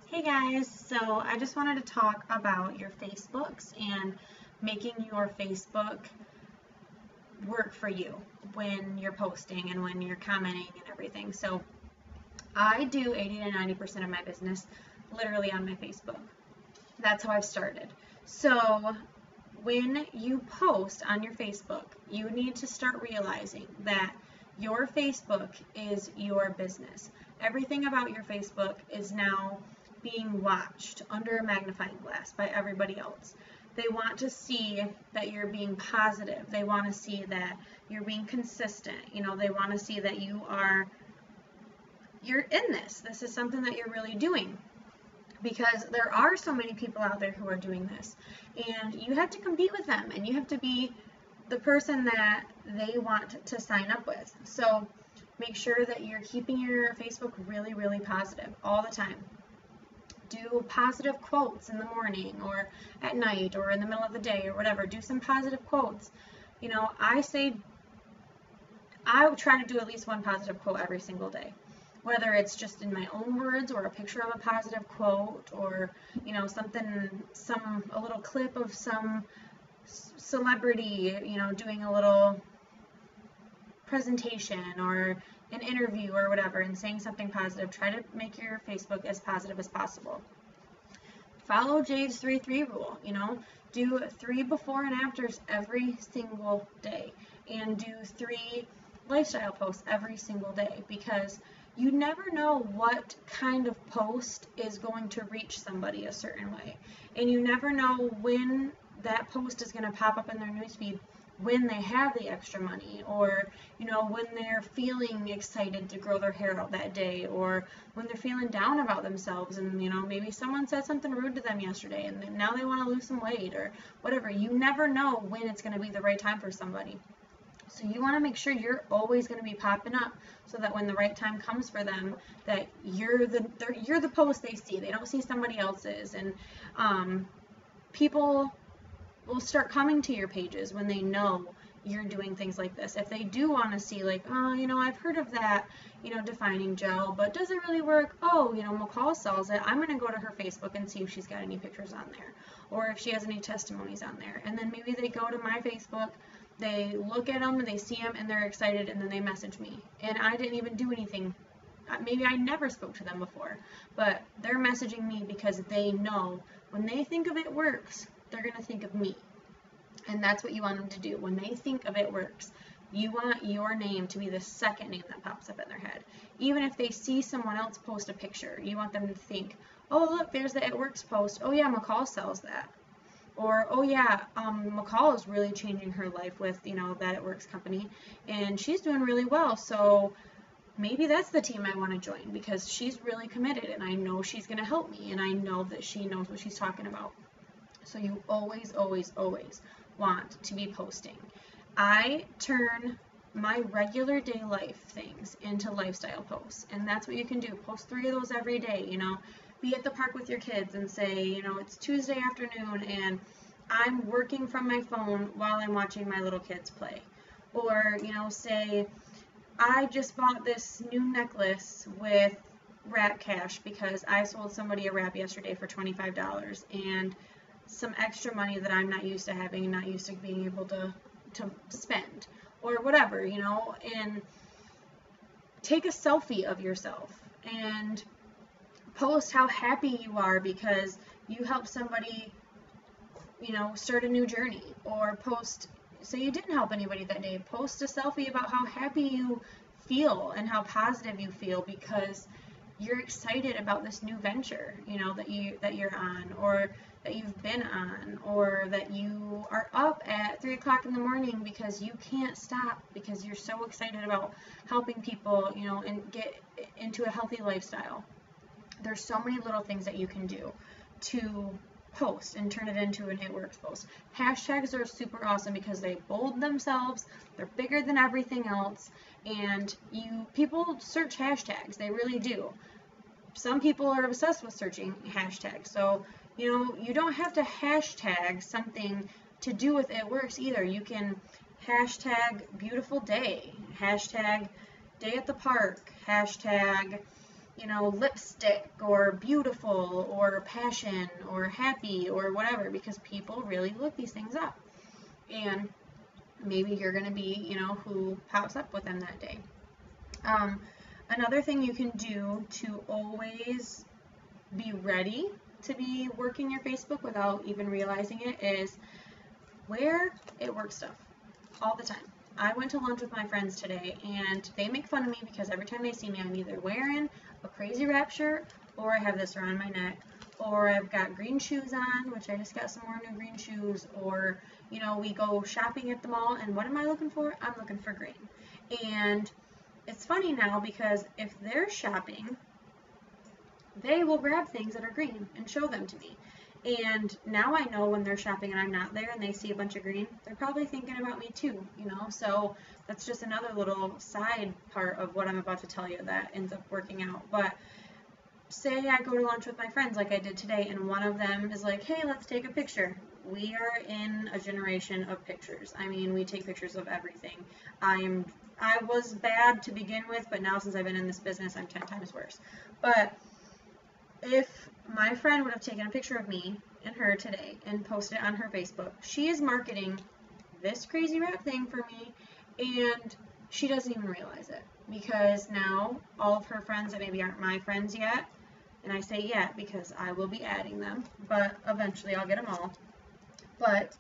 Hey guys, so I just wanted to talk about your Facebooks and making your Facebook work for you when you're posting and when you're commenting and everything. So I do 80 to 90% of my business literally on my Facebook. That's how I've started. So when you post on your Facebook, you need to start realizing that your Facebook is your business. Everything about your Facebook is now being watched under a magnifying glass by everybody else. They want to see that you're being positive. They want to see that you're being consistent. They want to see that you're in this. This is something that you're really doing, because there are so many people out there who are doing this, and you have to compete with them, and you have to be the person that they want to sign up with. So make sure that you're keeping your Facebook really, really positive all the time. Do positive quotes in the morning or at night or in the middle of the day or whatever. Do some positive quotes. I try to do at least one positive quote every single day, whether it's just in my own words or a picture of a positive quote, or a little clip of some celebrity, doing a little presentation or an interview or whatever, and saying something positive. Try to make your Facebook as positive as possible. Follow Jade's 3-3 rule. Do 3 before and afters every single day, and do 3 lifestyle posts every single day, because you never know what kind of post is going to reach somebody a certain way, and you never know when that post is going to pop up in their newsfeed when they have the extra money, or when they're feeling excited to grow their hair out that day, or when they're feeling down about themselves, and maybe someone said something rude to them yesterday and now they want to lose some weight or whatever. You never know when it's going to be the right time for somebody. So you want to make sure you're always going to be popping up, so that when the right time comes for them, that you're the post they see. They don't see somebody else's. And people will start coming to your pages when they know you're doing things like this. If they do want to see, like, oh, I've heard of that, defining gel, but does it really work? Oh, McCall sells it. I'm going to go to her Facebook and see if she's got any pictures on there, or if she has any testimonies on there. And then maybe they go to my Facebook, they look at them and they see them and they're excited, and then they message me. And I didn't even do anything. Maybe I never spoke to them before, but they're messaging me because they know when they think of It Works, they're going to think of me. And that's what you want them to do. When they think of It Works, you want your name to be the second name that pops up in their head. Even if they see someone else post a picture, you want them to think, oh, look, there's the It Works post. Oh, yeah, McCall sells that. Or, oh, yeah, McCall is really changing her life with, that It Works company, and she's doing really well. So maybe that's the team I want to join, because she's really committed, and I know she's going to help me, and I know that she knows what she's talking about. So you always, always, always want to be posting. I turn my regular day life things into lifestyle posts, and that's what you can do. Post 3 of those every day. Be at the park with your kids and say, it's Tuesday afternoon and I'm working from my phone while I'm watching my little kids play. Or, say, I just bought this new necklace with wrap cash because I sold somebody a wrap yesterday for $25, and some extra money that I'm not used to having, not used to being able to spend, or whatever, and take a selfie of yourself and post how happy you are because you helped somebody, start a new journey. Or post, say you didn't help anybody that day, post a selfie about how happy you feel and how positive you feel because you're excited about this new venture, that you're on, or that you've been on, or that you are up at 3 o'clock in the morning because you can't stop because you're so excited about helping people, and get into a healthy lifestyle. There's so many little things that you can do to post and turn it into an It Works post. Hashtags are super awesome because they bold themselves, they're bigger than everything else, and people search hashtags, they really do. Some people are obsessed with searching hashtags, so you don't have to hashtag something to do with It Works either. You can hashtag beautiful day, hashtag day at the park, hashtag you know, lipstick or beautiful or passion or happy or whatever, because people really look these things up. And maybe you're going to be, you know, who pops up with them that day. Another thing you can do to always be ready to be working your Facebook without even realizing it is wear it work stuff all the time. I went to lunch with my friends today, and they make fun of me because every time they see me, I'm either wearing a crazy wrap shirt, or I have this around my neck, or I've got green shoes on, which I just got some more new green shoes, or, you know, we go shopping at the mall, and what am I looking for? I'm looking for green. And it's funny now because if they're shopping, they will grab things that are green and show them to me. And now I know when they're shopping and I'm not there and they see a bunch of green, they're probably thinking about me too, you know? So that's just another little side part of what I'm about to tell you that ends up working out. But say I go to lunch with my friends like I did today, and one of them is like, hey, let's take a picture. We are in a generation of pictures. I mean, we take pictures of everything. I was bad to begin with, but now since I've been in this business, I'm 10 times worse. But if my friend would have taken a picture of me and her today and posted it on her Facebook, she is marketing this crazy wrap thing for me, and she doesn't even realize it, because now all of her friends that maybe aren't my friends yet, and I say yet because I will be adding them, but eventually I'll get them all, but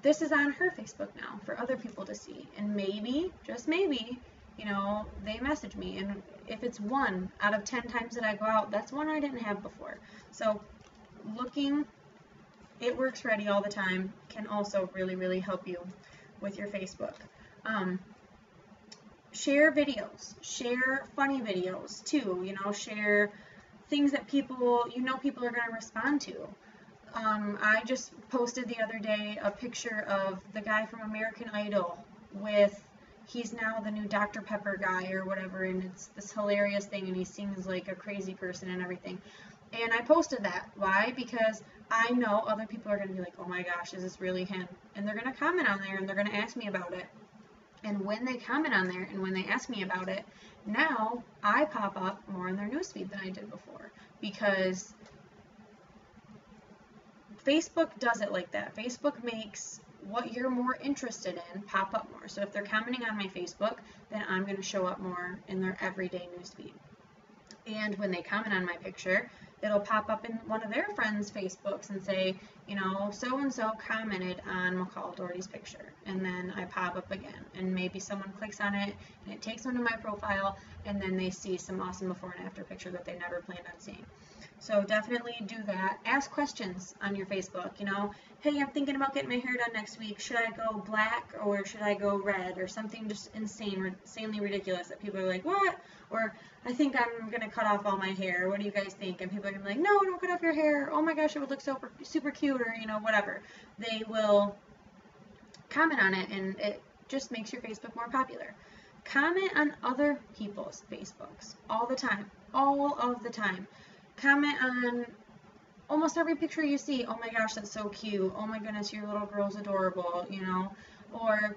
this is on her Facebook now for other people to see, and maybe, just maybe, you know, they message me, and if it's 1 out of 10 times that I go out, that's one I didn't have before. So looking it works ready all the time can also really, really help you with your Facebook. Share videos, share funny videos too, you know, share things that people, you know, people are going to respond to. I just posted the other day a picture of the guy from American Idol with, he's now the new Dr. Pepper guy or whatever, and it's this hilarious thing, and he sings like a crazy person and everything. And I posted that. Why? Because I know other people are going to be like, oh my gosh, is this really him? And they're going to comment on there, and they're going to ask me about it. And when they comment on there and when they ask me about it, now I pop up more in their newsfeed than I did before, because Facebook does it like that. Facebook makes what you're more interested in pop up more. So if they're commenting on my Facebook, then I'm going to show up more in their everyday newsfeed. And when they comment on my picture, it'll pop up in one of their friends' Facebooks and say, you know, so-and-so commented on McCall Doherty's picture. And then I pop up again. And maybe someone clicks on it, and it takes them to my profile, and then they see some awesome before and after picture that they never planned on seeing. So definitely do that. Ask questions on your Facebook, you know, hey, I'm thinking about getting my hair done next week. Should I go black or should I go red, or something just insanely ridiculous that people are like, what? Or I think I'm going to cut off all my hair. What do you guys think? And people are going to be like, no, don't cut off your hair. Oh my gosh, it would look super cute, or, you know, whatever. They will comment on it, and it just makes your Facebook more popular. Comment on other people's Facebooks all the time, all of the time. Comment on almost every picture you see. Oh my gosh, that's so cute. Oh my goodness, your little girl's adorable, you know. Or,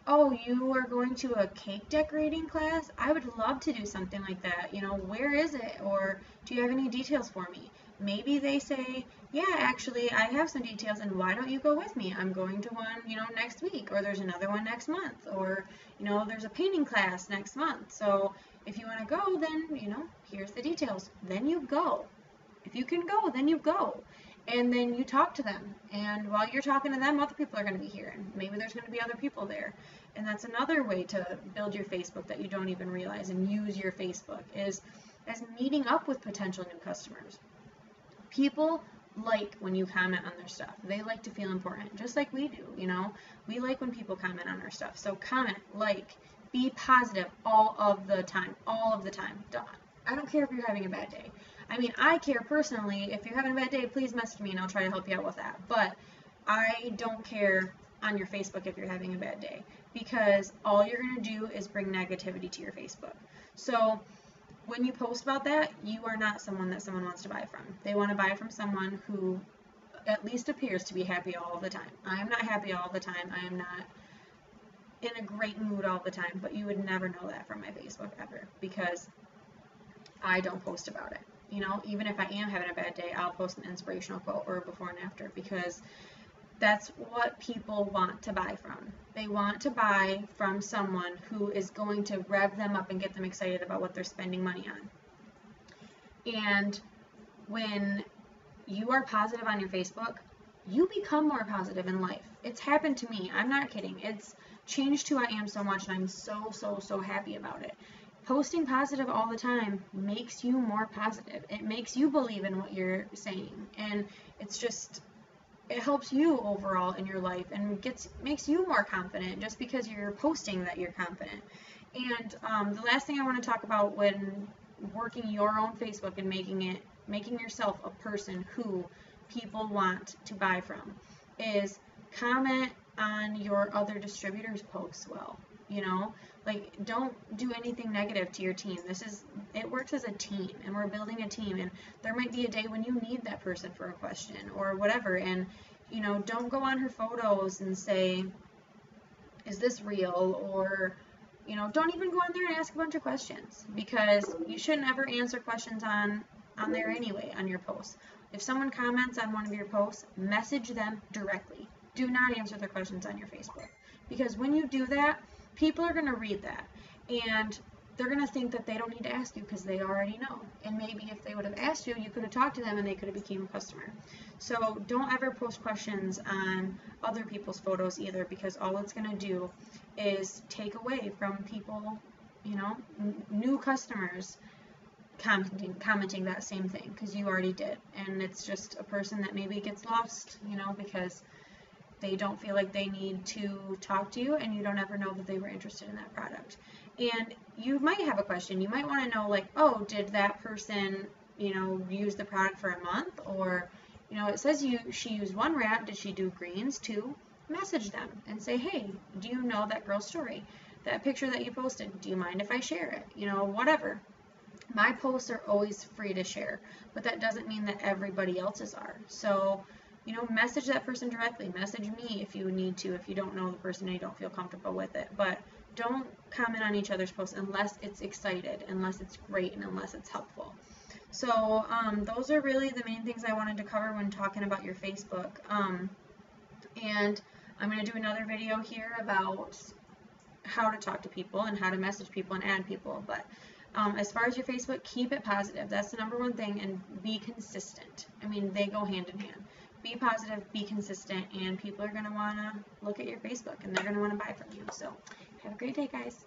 oh, you are going to a cake decorating class? I would love to do something like that. You know, where is it? Or do you have any details for me? Maybe they say, yeah, actually, I have some details, and why don't you go with me? I'm going to one, you know, next week, or there's another one next month, or, you know, there's a painting class next month. So if you want to go, then, you know, here's the details. Then you go. If you can go, then you go. And then you talk to them. And while you're talking to them, other people are going to be here. And maybe there's going to be other people there. And that's another way to build your Facebook that you don't even realize and use your Facebook is as meeting up with potential new customers. People like when you comment on their stuff. They like to feel important, just like we do, you know. We like when people comment on our stuff. So comment, like, be positive all of the time. All of the time. I don't care if you're having a bad day. I mean, I care personally. If you're having a bad day, please message me and I'll try to help you out with that. But I don't care on your Facebook if you're having a bad day, because all you're going to do is bring negativity to your Facebook. So when you post about that, you are not someone that someone wants to buy from. They want to buy from someone who at least appears to be happy all of the time. I am not happy all the time. I am not in a great mood all the time, but you would never know that from my Facebook ever, because I don't post about it. You know, even if I am having a bad day, I'll post an inspirational quote or a before and after, because that's what people want to buy from. They want to buy from someone who is going to rev them up and get them excited about what they're spending money on. And when you are positive on your Facebook, you become more positive in life. It's happened to me. I'm not kidding. It's changed who I am so much, and I'm so happy about it. Posting positive all the time makes you more positive. It makes you believe in what you're saying, and it's just, it helps you overall in your life and makes you more confident just because you're posting that you're confident. And the last thing I want to talk about when working your own Facebook and making yourself a person who people want to buy from is comment on your other distributors' posts well. You know, like, don't do anything negative to your team. It works as a team, and we're building a team, and there might be a day when you need that person for a question or whatever, and, you know, don't go on her photos and say, is this real? Or, you know, don't even go on there and ask a bunch of questions, because you shouldn't ever answer questions on there anyway, on your posts. If someone comments on one of your posts, message them directly. Do not answer their questions on your Facebook, because when you do that, people are going to read that, and they're going to think that they don't need to ask you because they already know. And maybe if they would have asked you, you could have talked to them and they could have become a customer. So don't ever post questions on other people's photos either, because all it's going to do is take away from people, you know, new customers commenting that same thing because you already did. And it's just a person that maybe gets lost, you know, because they don't feel like they need to talk to you, and you don't ever know that they were interested in that product. And you might have a question. You might want to know, like, oh, did that person, you know, use the product for a month? Or, you know, it says she used one wrap. Did she do greens too? Message them and say, hey, do you know that girl's story? That picture that you posted, do you mind if I share it? You know, whatever. My posts are always free to share, but that doesn't mean that everybody else's are. So, you know, message that person directly. Message me if you need to, if you don't know the person and you don't feel comfortable with it. But don't comment on each other's posts unless it's excited, unless it's great, and unless it's helpful. So those are really the main things I wanted to cover when talking about your Facebook. And I'm going to do another video here about how to talk to people and how to message people and add people. But as far as your Facebook, keep it positive. That's the number one thing, and be consistent. I mean, they go hand in hand. Be positive, be consistent, and people are going to want to look at your Facebook, and they're going to want to buy from you. So have a great day, guys.